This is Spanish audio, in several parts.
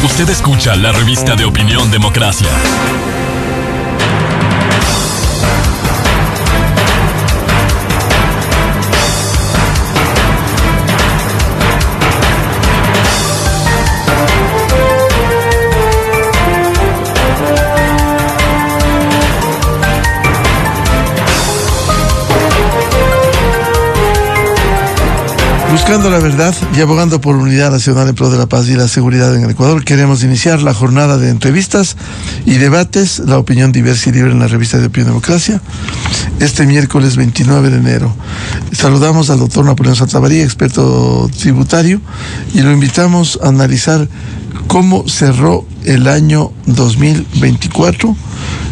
Usted escucha la revista de opinión Democracia. Buscando la verdad y abogando por unidad nacional en pro de la paz y la seguridad en el Ecuador, queremos iniciar la jornada de entrevistas y debates, la opinión diversa y libre en la revista de Opinión Democracia, este miércoles 29 de enero. Saludamos al doctor Napoleón Santamaría, experto tributario, y lo invitamos a analizar cómo cerró el año 2024,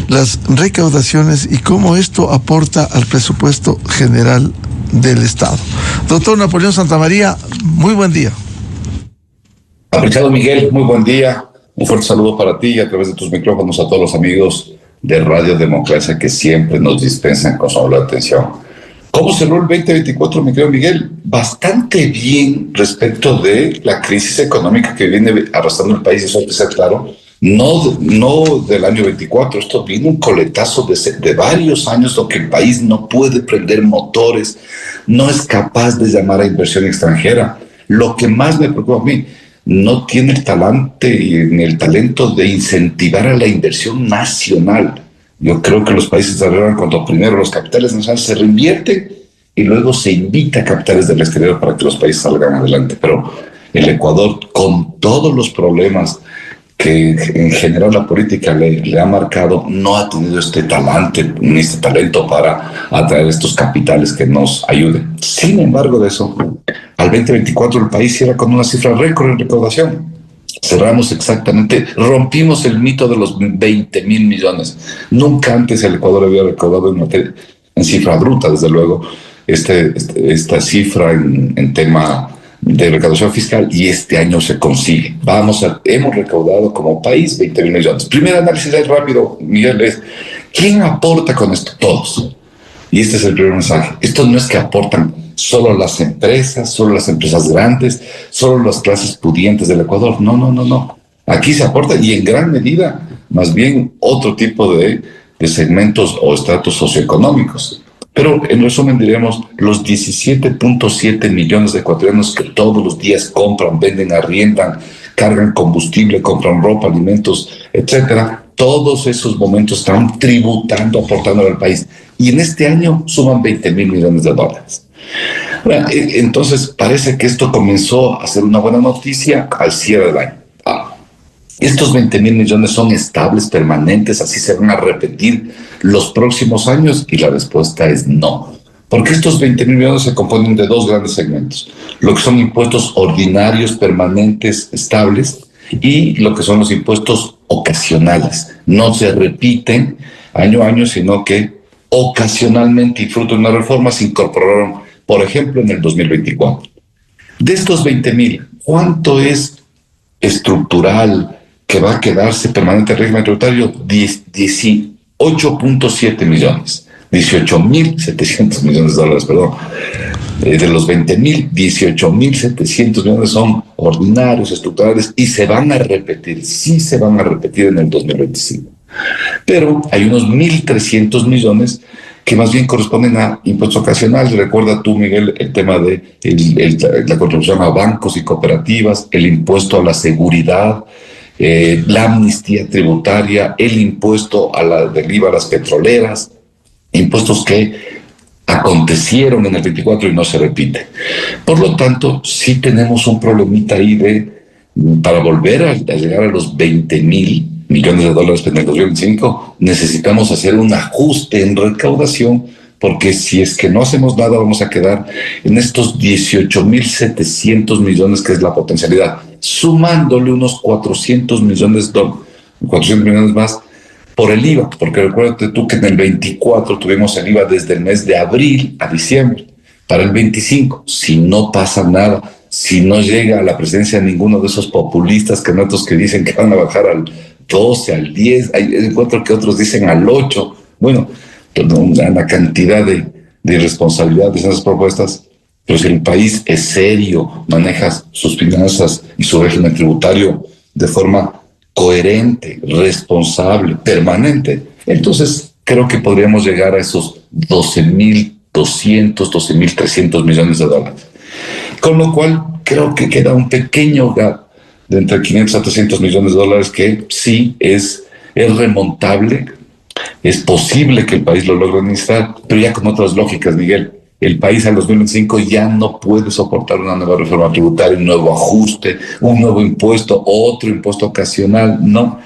las recaudaciones y cómo esto aporta al presupuesto general del Estado. Doctor Napoleón Santamaría, muy buen día. Apreciado Miguel, muy buen día. Un fuerte saludo para ti y a través de tus micrófonos a todos los amigos de Radio Democracia que siempre nos dispensan con su atención. ¿Cómo cerró el 2024, mi querido Miguel? Bastante bien respecto de la crisis económica que viene arrastrando el país, eso hay que ser claro. No del año 24, esto vino un coletazo de varios años, lo que el país no puede prender motores, no es capaz de llamar a inversión extranjera. Lo que más me preocupa a mí, no tiene el talante ni el talento de incentivar a la inversión nacional. Yo creo que los países desarrollados, cuando primero los capitales nacionales se reinvierten y luego se invita a capitales del exterior para que los países salgan adelante. Pero el Ecuador, con todos los problemas que en general la política le ha marcado, no ha tenido este talante ni este talento para atraer estos capitales que nos ayuden. Sin embargo de eso, al 2024 el país cierra con una cifra récord en recaudación. Cerramos exactamente, rompimos el mito de los 20,000 millones. Nunca antes el Ecuador había recaudado en cifra bruta, desde luego, esta cifra en tema de recaudación fiscal, y este año se consigue. Hemos recaudado como país 20,000 millones. Primer análisis rápido, Miguel, es ¿quién aporta con esto? Todos. Y este es el primer mensaje. Esto no es que aportan solo las empresas grandes, solo las clases pudientes del Ecuador. No. Aquí se aporta, y en gran medida, más bien otro tipo de segmentos o estratos socioeconómicos. Pero en resumen diremos, los 17.7 millones de ecuatorianos que todos los días compran, venden, arriendan, cargan combustible, compran ropa, alimentos, etcétera, todos esos momentos están tributando, aportando al país. Y en este año suman 20,000 millones de dólares. Entonces parece que esto comenzó a ser una buena noticia al cierre del año. Estos 20,000 millones son estables, permanentes, así se van a repetir los próximos años, y la respuesta es no. Porque estos 20,000 millones se componen de dos grandes segmentos: lo que son impuestos ordinarios, permanentes, estables, y lo que son los impuestos ocasionales. No se repiten año a año, sino que ocasionalmente y fruto de una reforma se incorporaron, por ejemplo, en el 2024. De estos 20,000, ¿cuánto es estructural que va a quedarse permanente en régimen tributario? 18.7 millones, 18.700 millones de dólares, perdón. De los 20,000, 18.700 millones son ordinarios, estructurales, y se van a repetir, sí se van a repetir en el 2025. Pero hay unos 1.300 millones que más bien corresponden a impuestos ocasionales. Recuerda tú, Miguel, el tema de la contribución a bancos y cooperativas, el impuesto a la seguridad, la amnistía tributaria, el impuesto del IVA a las petroleras, impuestos que acontecieron en el 24 y no se repiten. Por lo tanto, sí tenemos un problemita ahí para volver a llegar a los 20,000 millones de dólares en el 2025, necesitamos hacer un ajuste en recaudación, porque si es que no hacemos nada vamos a quedar en estos 18.700 millones, que es la potencialidad, sumándole unos 400 millones más por el IVA, porque recuérdate tú que en el 24 tuvimos el IVA desde el mes de abril a diciembre. Para el 25, si no pasa nada, si no llega a la presidencia ninguno de esos populistas que dicen que van a bajar al 12, al 10, encuentro que otros dicen al 8, bueno, una cantidad de irresponsabilidades en esas propuestas. Pero si el país es serio, maneja sus finanzas y su régimen tributario de forma coherente, responsable, permanente, entonces creo que podríamos llegar a esos 12.200, 12.300 millones de dólares. Con lo cual, creo que queda un pequeño gap de entre 500 a 300 millones de dólares que sí es remontable, es posible que el país lo logre administrar, pero ya con otras lógicas, Miguel. El país al 2025 ya no puede soportar una nueva reforma tributaria, un nuevo ajuste, un nuevo impuesto, otro impuesto ocasional. No,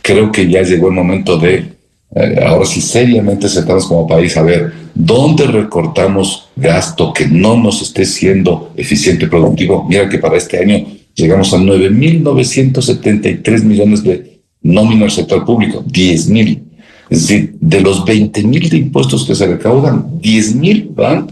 creo que ya llegó el momento de, ahora sí, seriamente sentarnos como país a ver dónde recortamos gasto que no nos esté siendo eficiente y productivo. Mira que para este año llegamos a 9.973 millones de nómina al sector público, 10.000. Es decir, de los 20.000 de impuestos que se recaudan, 10.000 van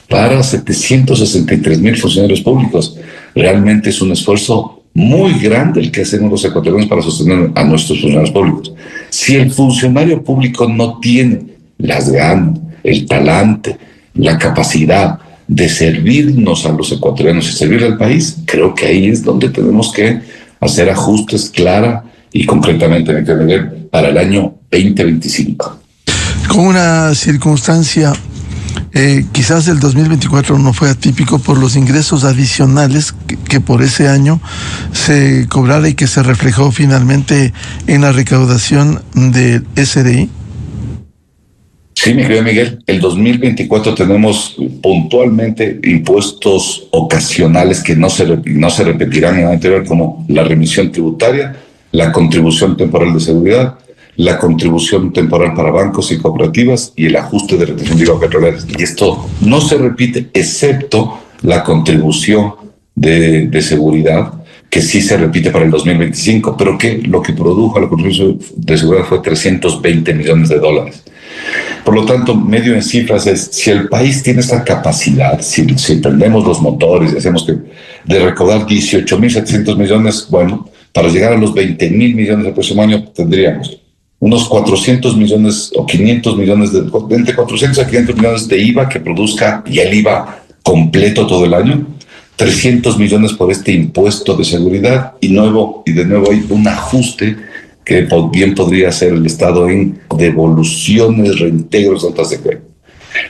para 763.000 funcionarios públicos. Realmente es un esfuerzo muy grande el que hacemos los ecuatorianos para sostener a nuestros funcionarios públicos. Si el funcionario público no tiene las ganas, el talante, la capacidad de servirnos a los ecuatorianos y servir al país, creo que ahí es donde tenemos que hacer ajustes clara y concretamente, Miguel, para el año 2025. Con una circunstancia, quizás el 2024 no fue atípico por los ingresos adicionales que por ese año se cobrara y que se reflejó finalmente en la recaudación del SRI. Sí, mi querido Miguel, el 2024 tenemos puntualmente impuestos ocasionales que no se repetirán en el anterior, como la remisión tributaria, la contribución temporal de seguridad, la contribución temporal para bancos y cooperativas y el ajuste de retención de IVA petroleras. Y esto no se repite excepto la contribución de seguridad, que sí se repite para el 2025, pero que lo que produjo la contribución de seguridad fue 320 millones de dólares. Por lo tanto, medio en cifras es, si el país tiene esta capacidad, si prendemos los motores y hacemos que de recaudar 18.700 millones, bueno, para llegar a los 20.000 millones del próximo año tendríamos unos 400 millones o 500 millones, entre 400 a 500 millones de IVA que produzca ya el IVA completo todo el año, 300 millones por este impuesto de seguridad y de nuevo hay un ajuste que bien podría hacer el Estado en devoluciones, reintegros, notas de crédito.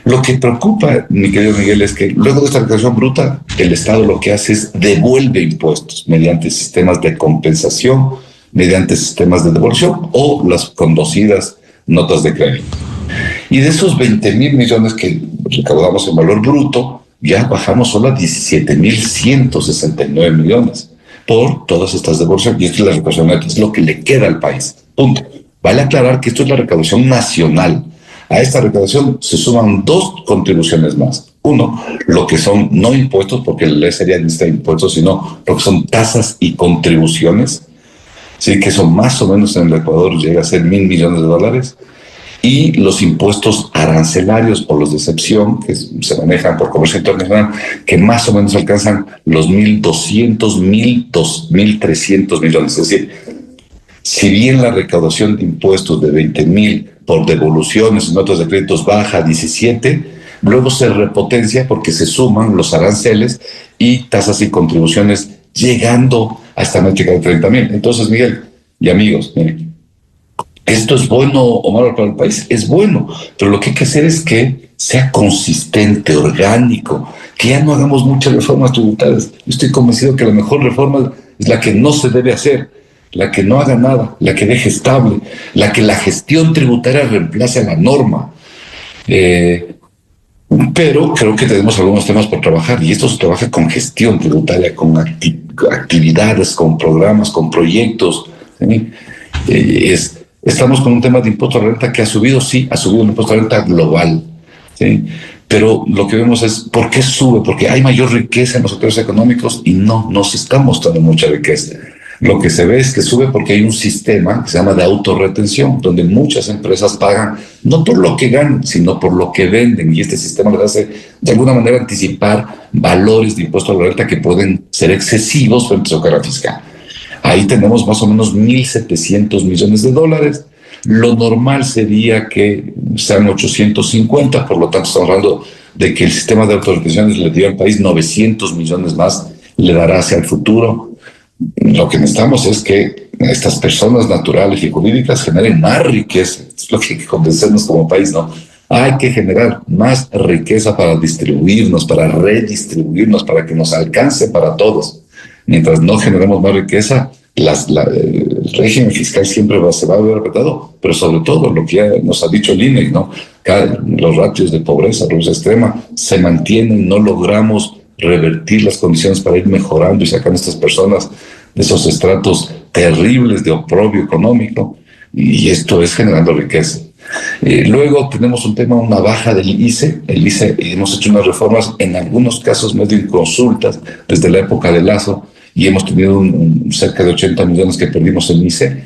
Lo que preocupa, mi querido Miguel, es que luego de esta recaudación bruta, el Estado lo que hace es devuelve impuestos mediante sistemas de compensación, mediante sistemas de devolución o las conocidas notas de crédito. Y de esos 20.000 millones que recaudamos en valor bruto, ya bajamos solo a 17.169 millones por todas estas devoluciones. Y esto es la recaudación neta, es lo que le queda al país. Punto. Vale aclarar que esto es la recaudación nacional. A esta recaudación se suman dos contribuciones más. Uno, lo que son no impuestos, porque la ley sería lista de impuestos, sino lo que son tasas y contribuciones, sí, que son más o menos en el Ecuador llega a ser 1.000 millones de dólares. Y los impuestos arancelarios o los de excepción que se manejan por comercio internacional, que más o menos alcanzan los 1.200, 1.300 millones. Es decir, si bien la recaudación de impuestos de 20.000 por devoluciones y notas de créditos baja a 17, luego se repotencia porque se suman los aranceles y tasas y contribuciones llegando a esta métrica de 30.000. Entonces, Miguel y amigos, miren, ¿esto es bueno o malo para el país? Es bueno, pero lo que hay que hacer es que sea consistente, orgánico, que ya no hagamos muchas reformas tributarias. Yo estoy convencido que la mejor reforma es la que no se debe hacer, la que no haga nada, la que deje estable, la que la gestión tributaria reemplace a la norma. Pero creo que tenemos algunos temas por trabajar y esto se trabaja con gestión tributaria, con actividades, con programas, con proyectos. ¿Sí? Estamos con un tema de impuesto a la renta que ha subido, sí, ha subido el impuesto a la renta global, ¿sí? Pero lo que vemos es, ¿por qué sube? Porque hay mayor riqueza en los sectores económicos y no se está mostrando mucha riqueza. Lo que se ve es que sube porque hay un sistema que se llama de autorretención, donde muchas empresas pagan no por lo que ganan, sino por lo que venden. Y este sistema les hace, de alguna manera, anticipar valores de impuesto a la renta que pueden ser excesivos frente a su carga fiscal. Ahí tenemos más o menos 1.700 millones de dólares. Lo normal sería que sean 850, por lo tanto estamos hablando de que el sistema de autorretenciones le dio al país 900 millones más, le dará hacia el futuro. Lo que necesitamos es que estas personas naturales y jurídicas generen más riqueza. Es lo que hay que convencernos como país, ¿no? Hay que generar más riqueza para distribuirnos, para redistribuirnos, para que nos alcance para todos. Mientras no generemos más riqueza, el régimen fiscal siempre se va a ver apretado, pero sobre todo lo que ya nos ha dicho el INE, ¿no? Los ratios de pobreza extrema se mantienen, no logramos revertir las condiciones para ir mejorando y sacando a estas personas de esos estratos terribles de oprobio económico, y esto es generando riqueza. Luego tenemos un tema, una baja del ICE. El ICE, hemos hecho unas reformas, en algunos casos medio inconsultas, desde la época de Lazo, y hemos tenido cerca de 80 millones que perdimos en ICE.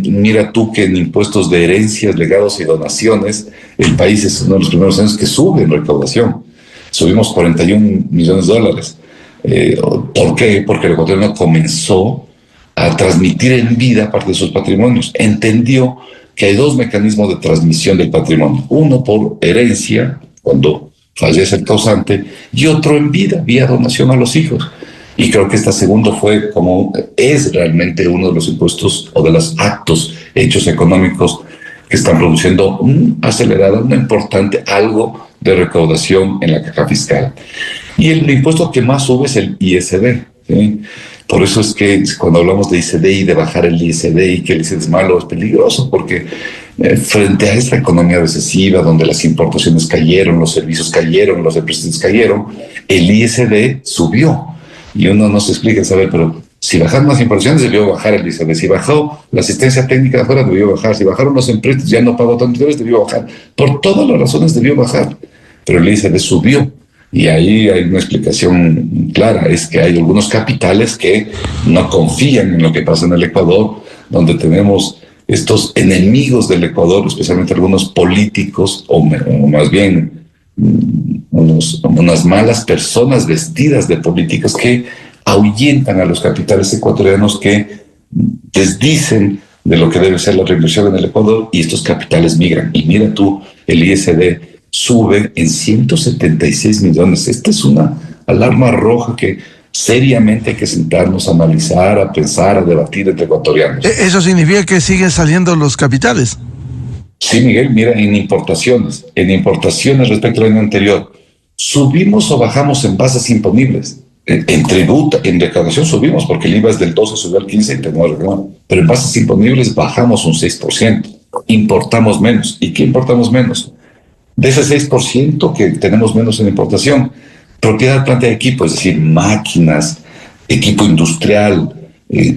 Mira tú que en impuestos de herencias, legados y donaciones, el país es uno de los primeros años que sube en recaudación. Subimos 41 millones de dólares. ¿Por qué? Porque el gobierno comenzó a transmitir en vida parte de sus patrimonios. Entendió que hay dos mecanismos de transmisión del patrimonio. Uno por herencia, cuando fallece el causante, y otro en vida, vía donación a los hijos. Y creo que este segundo es realmente uno de los impuestos o de los hechos económicos que están produciendo un importante algo de recaudación en la caja fiscal. Y el impuesto que más sube es el ISD, ¿sí? Por eso es que cuando hablamos de ISD y de bajar el ISD y que el ISD es malo, es peligroso, porque frente a esta economía recesiva, donde las importaciones cayeron, los servicios cayeron, los empleos cayeron, el ISD subió. Y uno no se explica, ¿sabe? Pero si bajaron las importaciones, debió bajar el ISD. Si bajó la asistencia técnica de afuera, debió bajar. Si bajaron los empleos, ya no pagó tanto interés, debió bajar. Por todas las razones debió bajar. Pero el ISD subió. Y ahí hay una explicación clara, es que hay algunos capitales que no confían en lo que pasa en el Ecuador, donde tenemos estos enemigos del Ecuador, especialmente algunos políticos, o más bien unas malas personas vestidas de políticos que ahuyentan a los capitales ecuatorianos, que desdicen de lo que debe ser la reinversión en el Ecuador, y estos capitales migran. Y mira tú, el ISD sube en 176 millones. Esta es una alarma roja que seriamente hay que sentarnos a analizar, a pensar, a debatir entre ecuatorianos. ¿Eso significa que siguen saliendo los capitales? Sí, Miguel, mira, en importaciones respecto al año anterior, subimos o bajamos en bases imponibles. En tributo, en recaudación subimos, porque el IVA es del 12, subió al 15, pero en bases imponibles bajamos un 6%. Importamos menos. ¿Y qué importamos menos? De ese 6% que tenemos menos en importación, propiedad, planta de equipo, es decir, máquinas, equipo industrial,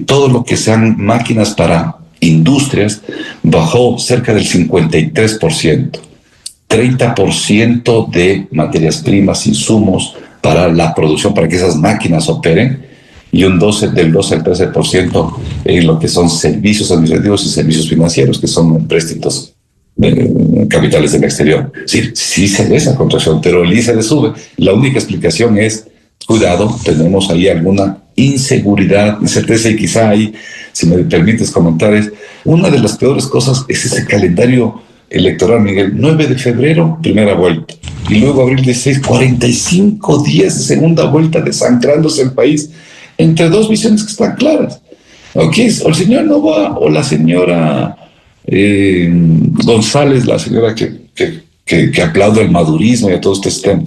todo lo que sean máquinas para industrias, bajó cerca del 53%. 30% de materias primas, insumos para la producción, para que esas máquinas operen, y del 12 al 13% en lo que son servicios administrativos y servicios financieros, que son préstitos capitales del exterior. Sí se ve esa contracción, pero el ISD sube. La única explicación es, cuidado, tenemos ahí alguna inseguridad, incerteza, y quizá ahí, si me permites comentar, es una de las peores cosas es ese calendario electoral, Miguel. 9 de febrero, primera vuelta, y luego abril 16, 45 días de segunda vuelta, desangrándose el país entre dos visiones que están claras. O el señor Noboa o la señora González, la señora que aplaude el madurismo y a todo este sistema.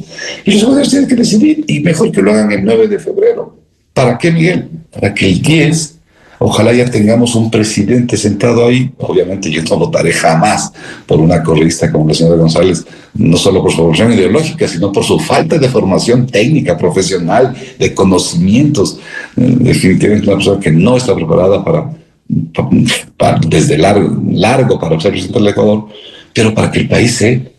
Y los gobiernos tienen que decidir, y mejor que lo hagan el 9 de febrero. ¿Para qué, Miguel? Para que el 10, ojalá ya tengamos un presidente sentado ahí. Obviamente yo no votaré jamás por una correísta como la señora González, no solo por su formación ideológica, sino por su falta de formación técnica, profesional, de conocimientos. Definitivamente una persona que no está preparada desde largo para ser presidente del Ecuador, pero para que el país el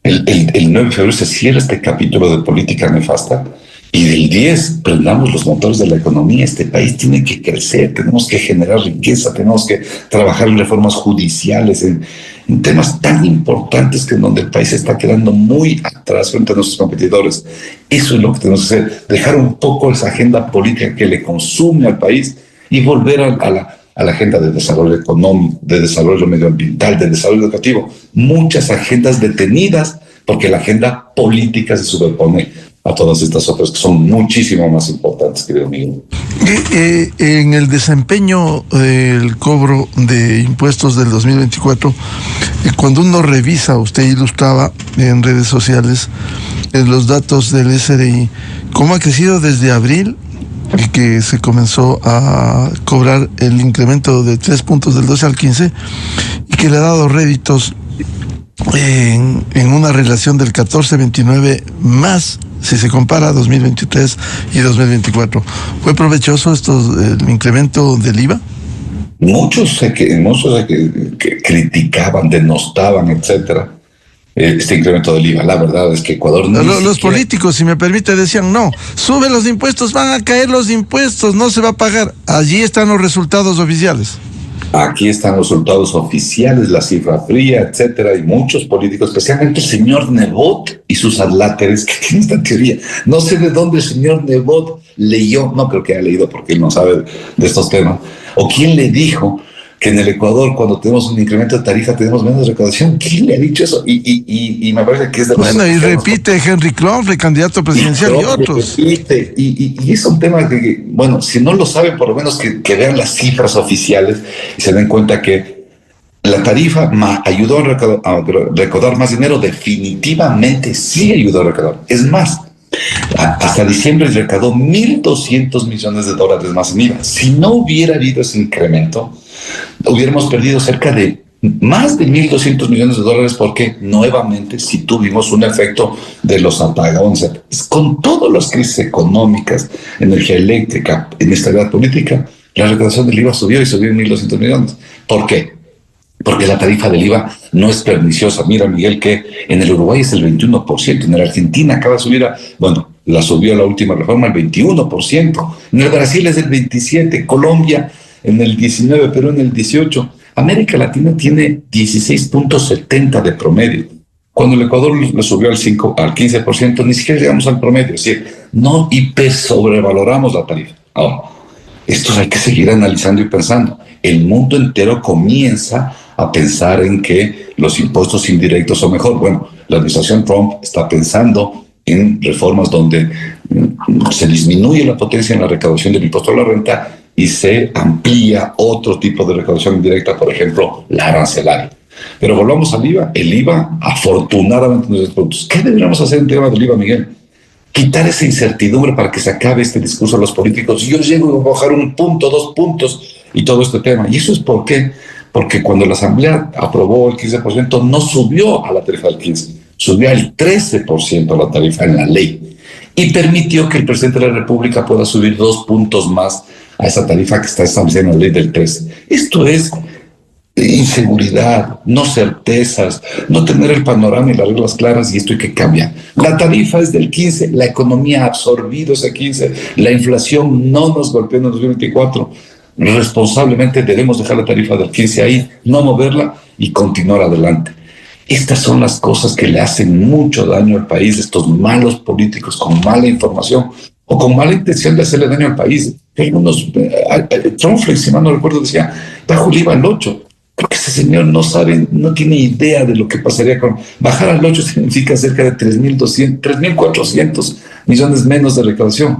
9 de febrero se cierre este capítulo de política nefasta, y del 10 prendamos los motores de la economía. Este país tiene que crecer, tenemos que generar riqueza, tenemos que trabajar en reformas judiciales, en temas tan importantes que en donde el país está quedando muy atrás frente a nuestros competidores. Eso es lo que tenemos que hacer, dejar un poco esa agenda política que le consume al país y volver a la agenda de desarrollo económico, de desarrollo medioambiental, de desarrollo educativo. Muchas agendas detenidas porque la agenda política se superpone a todas estas otras que son muchísimo más importantes, querido Miguel. En el desempeño del cobro de impuestos del 2024, cuando uno revisa, usted ilustraba en redes sociales los datos del SRI, cómo ha crecido desde abril, que se comenzó a cobrar el incremento de 3 puntos del 12 al 15, y que le ha dado réditos en una relación del 14-29 más si se compara 2023 y 2024. ¿Fue provechoso el incremento del IVA? Muchos que criticaban, denostaban, etcétera, este incremento del IVA. La verdad es que Ecuador no. Los políticos, si me permite, decían, no, sube los impuestos, van a caer los impuestos, no se va a pagar. Allí están los resultados oficiales. Aquí están los resultados oficiales, la cifra fría, etcétera, y muchos políticos, especialmente el señor Nebot y sus adláteres que tienen esta teoría. No sé de dónde el señor Nebot leyó, no creo que haya leído porque él no sabe de estos temas, o quién le dijo que en el Ecuador, cuando tenemos un incremento de tarifa, tenemos menos recaudación. ¿Quién le ha dicho eso? Y me parece que es de los... Bueno, y repite Henry Klonfle, candidato presidencial, y otros. Repite, y es un tema que, bueno, si no lo saben, por lo menos que vean las cifras oficiales y se den cuenta que la tarifa ayudó a recaudar más dinero. Definitivamente sí ayudó a recaudar. Es más, hasta diciembre recaudó $1.200 millones más en IVA. Si no hubiera habido ese incremento, hubiéramos perdido cerca de más de $1.200 millones porque nuevamente sí tuvimos un efecto de los apagones. Con todas las crisis económicas, energía eléctrica, inestabilidad política, la recaudación del IVA subió y subió en $1.200 millones. ¿Por qué? Porque la tarifa del IVA no es perniciosa. Mira, Miguel, que en el Uruguay es el 21%, en la Argentina acaba de subir la subió la última reforma al 21%, en el Brasil es el 27%, Colombia en el 19%, Perú en el 18%. América Latina tiene 16.70 de promedio. Cuando el Ecuador le subió al 15%, ni siquiera llegamos al promedio. Es decir, no sobrevaloramos la tarifa. Ahora, esto hay que seguir analizando y pensando. El mundo entero comienza a pensar en que los impuestos indirectos son mejor. Bueno, la administración Trump está pensando en reformas donde se disminuye la potencia en la recaudación del impuesto a la renta y se amplía otro tipo de recaudación indirecta, por ejemplo, la arancelaria. Pero volvamos al IVA. El IVA, afortunadamente, no es productos. ¿Qué deberíamos hacer en tema del IVA, Miguel? Quitar esa incertidumbre para que se acabe este discurso de los políticos. Yo llego a bajar 1 punto, 2 puntos y todo este tema. ¿Y eso es por qué? Porque cuando la Asamblea aprobó el 15%, no subió a la tarifa del 15%, subió al 13% a la tarifa en la ley. Y permitió que el presidente de la República pueda subir 2 puntos más a esa tarifa que está establecida en la ley del 13%. Esto es inseguridad, no certezas, no tener el panorama y las reglas claras, y esto hay que cambiar. La tarifa es del 15%, la economía ha absorbido ese 15%, la inflación no nos golpeó en el 2024. Responsablemente debemos dejar la tarifa del 15% ahí, no moverla y continuar adelante. Estas son las cosas que le hacen mucho daño al país, estos malos políticos con mala información o con mala intención de hacerle daño al país. Hay unos, Trump, si mal no recuerdo, decía, bajo el IVA al 8%. Creo que ese señor no sabe, no tiene idea de lo que pasaría con... Bajar al 8% significa cerca de 3.400 millones menos de recaudación.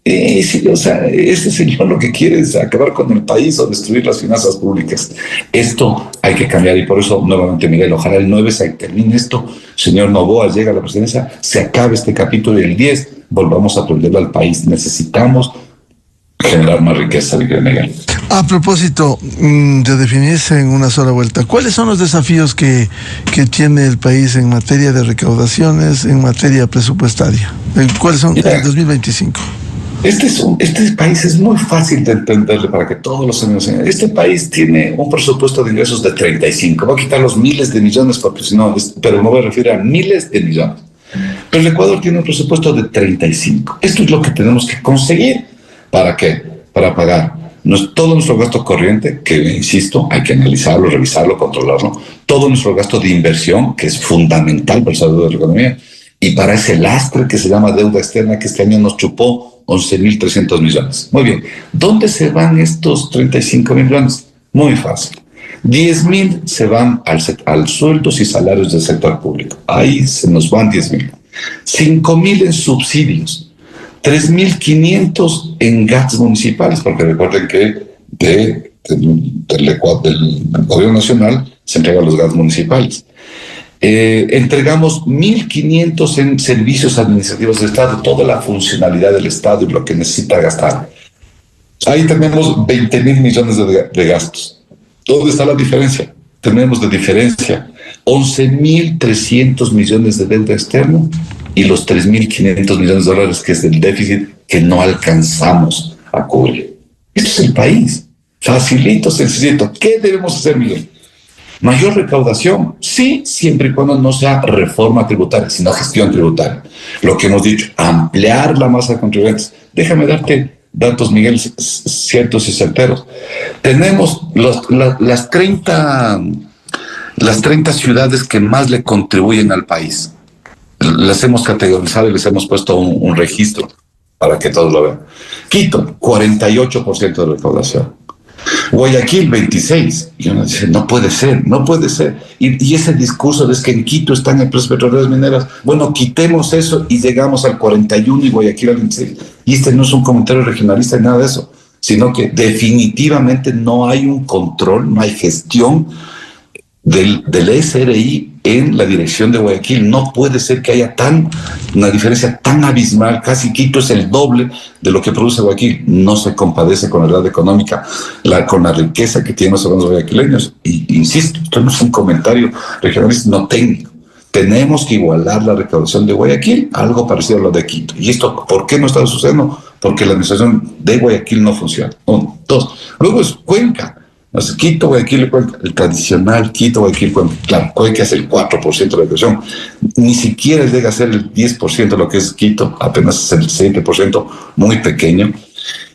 Sí, o sea, ese señor lo que quiere es acabar con el país o destruir las finanzas públicas. Esto hay que cambiar, y por eso, nuevamente, Miguel, ojalá el 9 se termine esto, señor Noboa llega a la presidencia, se acabe este capítulo, y el 10 volvamos a aprenderlo al país. Necesitamos generar más riqueza, Miguel. A propósito de definirse en una sola vuelta, ¿cuáles son los desafíos que tiene el país en materia de recaudaciones, en materia presupuestaria? ¿Cuáles son en 2025? Este país es muy fácil de entenderle para que todos los años... Este país tiene un presupuesto de ingresos de 35. Voy a quitar los miles de millones porque si no, pero me voy a referir a miles de millones. Pero el Ecuador tiene un presupuesto de 35. Esto es lo que tenemos que conseguir. ¿Para qué? Para pagar todo nuestro gasto corriente, que, insisto, hay que analizarlo, revisarlo, controlarlo. Todo nuestro gasto de inversión, que es fundamental para el salud de la economía. Y para ese lastre que se llama deuda externa, que este año nos chupó 11.300 millones. Muy bien. ¿Dónde se van estos 35 millones? Muy fácil. 10.000 se van al sueldos y salarios del sector público. Ahí se nos van 10.000. 5.000 en subsidios, 3.500 en gastos municipales, porque recuerden que del gobierno nacional se entregan los gastos municipales. Entregamos 1.500 en servicios administrativos del Estado, toda la funcionalidad del Estado y lo que necesita gastar. Ahí tenemos 20.000 millones de gastos. ¿Dónde está la diferencia? Tenemos de diferencia 11.300 millones de deuda externa y los 3.500 millones de dólares que es el déficit que no alcanzamos a cubrir. Esto es el país. Facilito, sencillito. ¿Qué debemos hacer, Miguel? Mayor recaudación, sí, siempre y cuando no sea reforma tributaria, sino gestión tributaria. Lo que hemos dicho, ampliar la masa de contribuyentes. Déjame darte datos, Miguel, ciertos y certeros. Tenemos las 30 ciudades que más le contribuyen al país. Las hemos categorizado y les hemos puesto un registro para que todos lo vean. Quito, 48% de recaudación. Guayaquil, 26%. Y uno dice, no puede ser. Y ese discurso de que en Quito están empresas petroleras mineras, bueno, quitemos eso y llegamos al 41% y Guayaquil al 26%. Y este no es un comentario regionalista ni nada de eso, sino que definitivamente no hay un control, no hay gestión del SRI en la dirección de Guayaquil. No puede ser que haya una diferencia tan abismal. Casi Quito es el doble de lo que produce Guayaquil. No se compadece con la edad económica, con la riqueza que tienen los hermanos guayaquileños. Y insisto, esto no es un comentario regionalista, no técnico. Tenemos que igualar la recaudación de Guayaquil a algo parecido a lo de Quito. ¿Y esto por qué no está sucediendo? Porque la administración de Guayaquil no funciona. 1, 2. Luego es Cuenca. Quito, Guayaquil, Cuenca, el tradicional Quito, Guayaquil, Cuenca. Claro, Cuenca es el 4% de la recaudación. Ni siquiera llega a ser el 10% de lo que es Quito, apenas es el 7%, muy pequeño.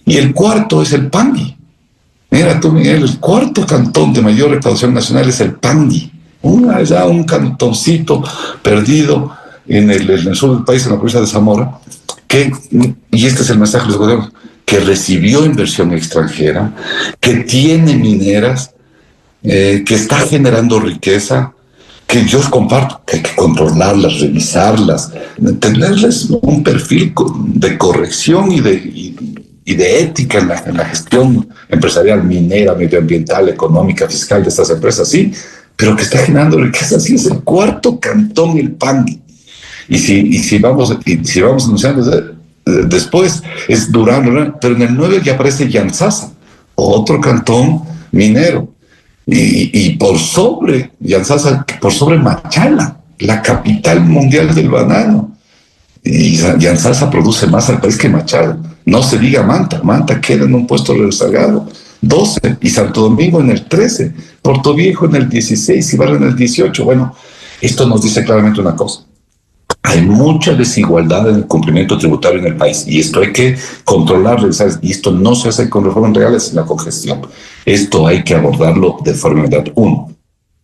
Y el cuarto es el Pangui. Mira tú, Miguel, el cuarto cantón de mayor recaudación nacional es el Pangui. Un cantoncito perdido en el sur del país, en la provincia de Zamora, y este es el mensaje de los gobiernos, que recibió inversión extranjera, que tiene mineras, que está generando riqueza, que yo comparto, que hay que controlarlas, revisarlas, tenerles un perfil de corrección y de ética en la gestión empresarial, minera, medioambiental, económica, fiscal de estas empresas, sí, pero que está generando riqueza, sí, es el cuarto cantón, el Pangui. Y si vamos anunciando después es Durán, pero en el 9 ya aparece Yantzaza, otro cantón minero, y por sobre Yantzaza, por sobre Machala, la capital mundial del banano. Y Yantzaza produce más al país que Machala. No se diga Manta queda en un puesto rezagado, 12, y Santo Domingo en el 13, Puerto Viejo en el 16, Ibarra en el 18. Bueno, esto nos dice claramente una cosa. Hay mucha desigualdad en el cumplimiento tributario en el país y esto hay que controlarlo, ¿sabes? Y esto no se hace con reformas legales, sino con gestión. Esto hay que abordarlo de forma inmediata. 1.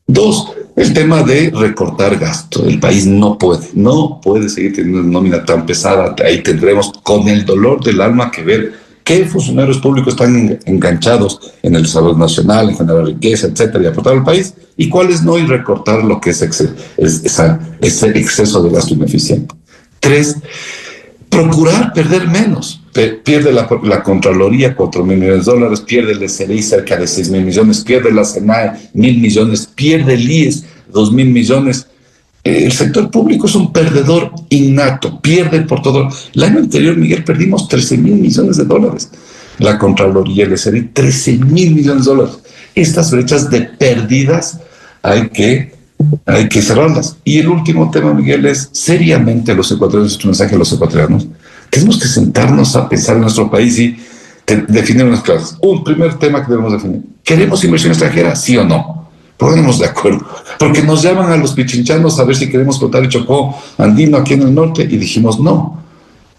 2. El tema de recortar gasto. El país no puede seguir teniendo una nómina tan pesada. Ahí tendremos con el dolor del alma que ver qué funcionarios públicos están enganchados en el desarrollo nacional, en generar riqueza, etcétera, y aportar al país, y cuáles no, y recortar lo que es ese exceso de gasto ineficiente. 3, procurar perder menos. Pierde la Contraloría $4.000 millones, pierde el SRI cerca de 6.000 millones, pierde la SENAE 1.000 millones, pierde el IES 2.000 millones. El sector público es un perdedor innato, pierde por todo. El año anterior, Miguel, perdimos $13.000 millones. La Contraloría, el SRI, $13.000 millones. Estas brechas de pérdidas hay que cerrarlas. Y el último tema, Miguel, es seriamente a los ecuatorianos, nuestro mensaje a los ecuatorianos. Tenemos que sentarnos a pensar en nuestro país y definir unas clases. Un primer tema que debemos definir. ¿Queremos inversión extranjera? ¿Sí o no? Ponemos de acuerdo, porque nos llaman a los pichinchanos a ver si queremos contar el Chocó andino aquí en el norte y dijimos no.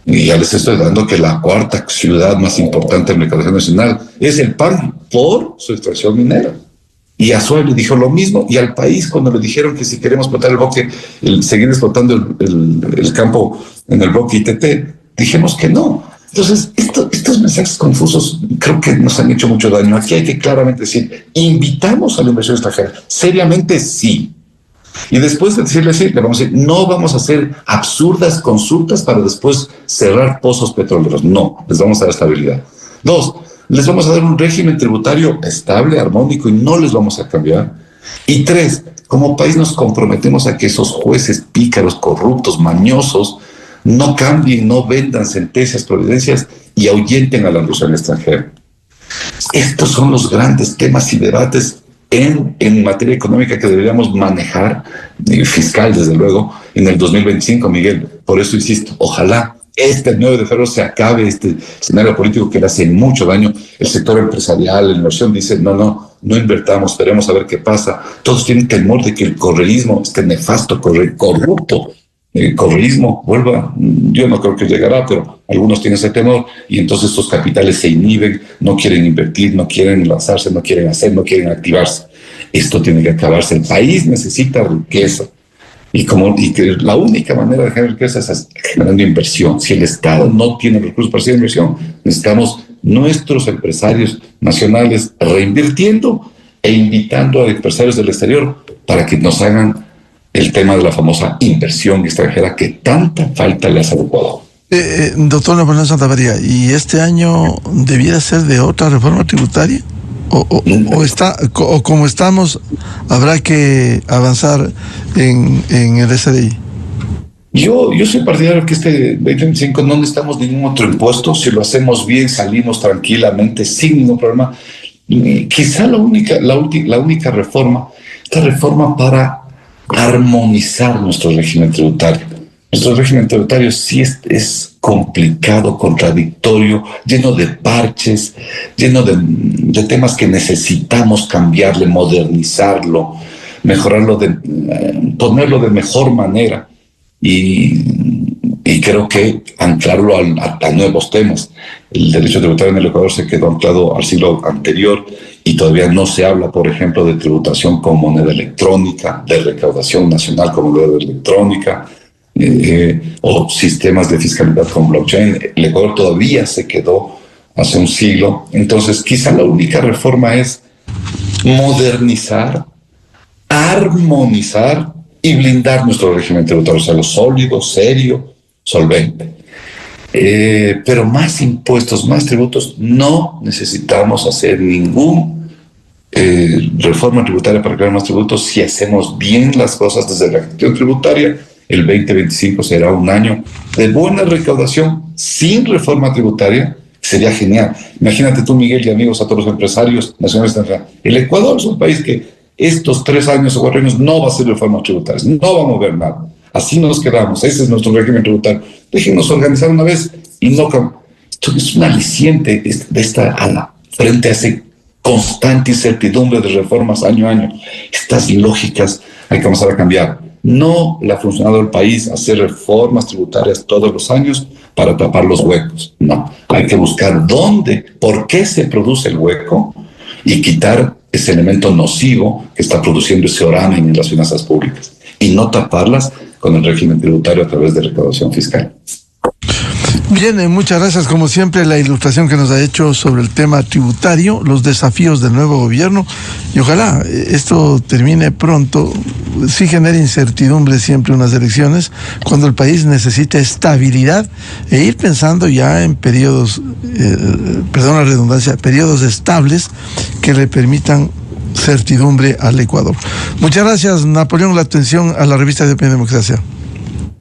Y ya les estoy dando que la cuarta ciudad más importante en recaudación nacional es el Pangui por su extracción minera. Y a Suárez le dijo lo mismo, y al país cuando le dijeron que si queremos explotar el bosque, seguir explotando el campo en el bosque ITT, dijimos que no. Entonces, estos mensajes confusos creo que nos han hecho mucho daño. Aquí hay que claramente decir, invitamos a la inversión extranjera. Seriamente sí. Y después de decirle sí, le vamos a decir, no vamos a hacer absurdas consultas para después cerrar pozos petroleros. No, les vamos a dar estabilidad. 2, les vamos a dar un régimen tributario estable, armónico, y no les vamos a cambiar. Y 3, como país nos comprometemos a que esos jueces pícaros, corruptos, mañosos, no cambien, no vendan sentencias, providencias y ahuyenten a la inversión extranjera. Estos son los grandes temas y debates en materia económica que deberíamos manejar, fiscal desde luego, en el 2025, Miguel. Por eso insisto, ojalá el 9 de febrero se acabe este escenario político que le hace mucho daño. El sector empresarial, la inversión dice, no invertamos, esperemos a ver qué pasa. Todos tienen temor de que el correísmo, este nefasto corrupto, correísmo vuelva. Yo no creo que llegará, pero algunos tienen ese temor y entonces estos capitales se inhiben, no quieren invertir, no quieren lanzarse, no quieren hacer, no quieren activarse. Esto tiene que acabarse. El país necesita riqueza y que la única manera de generar riqueza es generando inversión. Si el Estado no tiene recursos para hacer inversión, necesitamos nuestros empresarios nacionales reinvirtiendo e invitando a empresarios del exterior para que nos hagan el tema de la famosa inversión extranjera que tanta falta le hace al Ecuador. Doctor Napoleón Santamaría, ¿y este año debiera ser de otra reforma tributaria? ¿O como estamos, habrá que avanzar en el SDI? Yo soy partidario que este 2025 no necesitamos ningún otro impuesto. Si lo hacemos bien, salimos tranquilamente, sin ningún problema. Quizá la única reforma, esta reforma para armonizar nuestro régimen tributario. Nuestro régimen tributario sí es complicado, contradictorio, lleno de parches, lleno de temas que necesitamos cambiarle, modernizarlo, mejorarlo, ponerlo de mejor manera y creo que anclarlo a nuevos temas. El derecho tributario en el Ecuador se quedó anclado al siglo anterior y todavía no se habla, por ejemplo, de tributación con moneda electrónica, de recaudación nacional con moneda electrónica, o sistemas de fiscalidad con blockchain. El Ecuador todavía se quedó hace un siglo. Entonces, quizá la única reforma es modernizar, armonizar y blindar nuestro régimen tributario, o sea, lo sólido, serio, solvente. Pero más impuestos, más tributos, no necesitamos hacer ningún reforma tributaria para crear más tributos. Si hacemos bien las cosas desde la gestión tributaria, el 2025 será un año de buena recaudación sin reforma tributaria. Sería genial. Imagínate tú, Miguel, y amigos, a todos los empresarios nacionales. El Ecuador es un país que estos 3 años o 4 años no va a hacer reformas tributarias, no va a mover nada. Así nos quedamos. Ese es nuestro régimen tributario. Déjenos organizar una vez y no. Esto es un aliciente de esta frente a ese constante incertidumbre de reformas año a año. Estas lógicas hay que comenzar a cambiar. No le ha funcionado al país hacer reformas tributarias todos los años para tapar los huecos. No, hay que buscar dónde, por qué se produce el hueco y quitar ese elemento nocivo que está produciendo ese oramen en las finanzas públicas y no taparlas con el régimen tributario a través de recaudación fiscal. Bien, muchas gracias. Como siempre, la ilustración que nos ha hecho sobre el tema tributario, los desafíos del nuevo gobierno, y ojalá esto termine pronto. Sí genera incertidumbre siempre unas elecciones, cuando el país necesita estabilidad e ir pensando ya en periodos, perdón la redundancia, periodos estables que le permitan certidumbre al Ecuador. Muchas gracias, Napoleón, la atención a la revista de Opinión Democracia.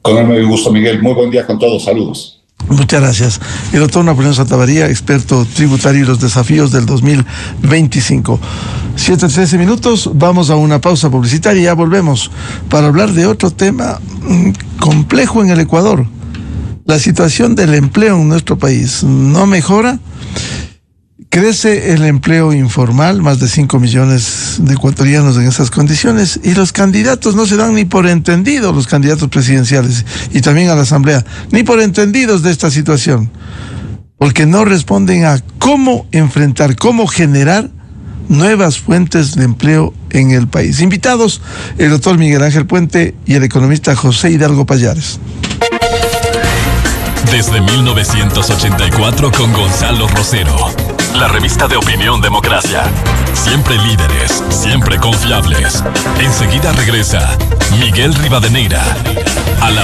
Con el mayor gusto, Miguel. Muy buen día con todos. Saludos. Muchas gracias. El doctor Napoleón Santamaría, experto tributario y los desafíos del 2025. 7:13 minutos, vamos a una pausa publicitaria y ya volvemos para hablar de otro tema complejo en el Ecuador. La situación del empleo en nuestro país no mejora. Crece el empleo informal, más de 5 millones de ecuatorianos en esas condiciones, y los candidatos no se dan ni por entendidos, los candidatos presidenciales y también a la Asamblea, ni por entendidos de esta situación, porque no responden a cómo enfrentar, cómo generar nuevas fuentes de empleo en el país. Invitados, el doctor Miguel Ángel Puente y el economista José Hidalgo Payares. Desde 1984 con Gonzalo Rosero. la revista de Opinión Democracia. Siempre líderes, siempre confiables. Enseguida regresa Miguel Rivadeneira a la